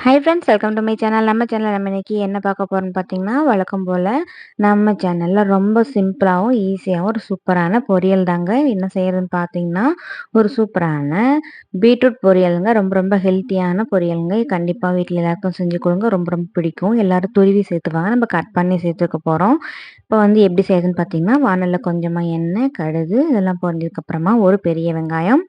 Hi friends, welcome to my channel. நம்ம channel நம்ம இன்னைக்கு என்ன பார்க்க போறோம்னு பார்த்தீங்கன்னா, வழக்கம் போல நம்ம சேனல்ல ரொம்ப சிம்பிளாவும், ஈஸியாவும் ஒரு சூப்பரான பொரியல் தாங்க. என்ன செய்யறதுன்னு பார்த்தீங்கன்னா, ஒரு சூப்பரான பீட்ரூட் பொரியலுங்க. ரொம்ப ரொம்ப ஹெல்த்தியான பொரியலுங்க. கண்டிப்பா வீட்ல எல்லாருக்கும் செஞ்சு கொடுங்க. ரொம்ப ரொம்ப பிடிக்கும். எல்லாரும் துருவி சேர்த்துக்குவாங்க. நம்ம கட் பண்ணி சேர்த்துக்க போறோம். இப்போ எப்படி செய்யுதுன்னு பார்த்தீங்கன்னா, வானல்ல கொஞ்சமா எண்ணெய், கடுகு இதெல்லாம் பொரிஞ்சதுக்கப்புறமா ஒரு பெரிய வெங்காயம்,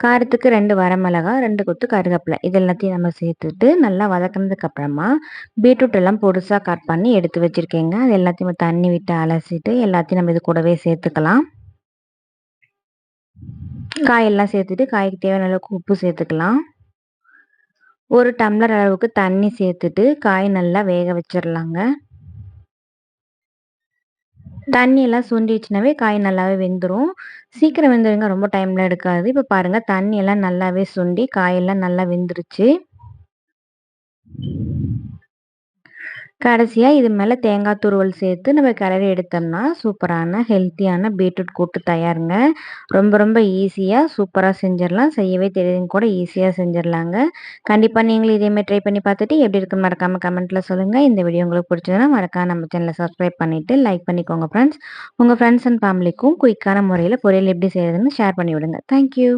காரத்துக்கு 2 வரமிளகாய், 2 கொத்து கருவேப்பிலை இது எல்லாத்தையும் நம்ம சேர்த்துட்டு நல்லா வதக்குனதுக்கு அப்புறமா பீட்ரூட் எல்லாம் பொடுசா கட் பண்ணி எடுத்து வச்சிருக்கேங்க. அது எல்லாத்தையும் தண்ணி விட்டு அலசிட்டு எல்லாத்தையும் நம்ம இது கூடவே சேர்த்துக்கலாம். காயெல்லாம் சேர்த்துட்டு காய்க்கு தேவையான அளவுக்கு உப்பு சேர்த்துக்கலாம். 1 டம்ளர் அளவுக்கு தண்ணி சேர்த்துட்டு காய் நல்லா வேக வச்சிடலாங்க. தண்ணி எல்லாம் சுண்டிடுச்சுனாவே காய் நல்லாவே வெந்துரும். சீக்கிரம் வெந்துருங்க. ரொம்ப டைம்லாம் எடுக்காது. இப்ப பாருங்க தண்ணி எல்லாம் நல்லாவே சுண்டி காயெல்லாம் நல்லா வெந்துருச்சு. கடைசியா இது மேல தேங்காய் துருவல் சேர்த்து நம்ம கிளறி எடுத்தோம்னா சூப்பரான ஹெல்த்தியான பீட்ரூட் கூட்டு தயாருங்க. ரொம்ப ரொம்ப ஈஸியா சூப்பரா செஞ்சிடலாம். செய்யவே தெரியுதுங்க கூட ஈஸியா செஞ்சிடலாங்க. கண்டிப்பா நீங்களும் இதே மாதிரி ட்ரை பண்ணி பார்த்துட்டு எப்படி இருக்குன்னு மறக்காம கமெண்ட்ல சொல்லுங்க. இந்த வீடியோ உங்களுக்கு பிடிச்சதுன்னா மறக்காம நம்ம சேனலை சப்ஸ்கிரைப் பண்ணிட்டு லைக் பண்ணிக்கோங்க ஃப்ரெண்ட்ஸ். உங்க ஃப்ரெண்ட்ஸ் அண்ட் ஃபேமிலிக்கும் குயிக்கான முறையில் பொரியல் எப்படி செய்யறதுன்னு ஷேர் பண்ணி விடுங்க. தேங்க்யூ.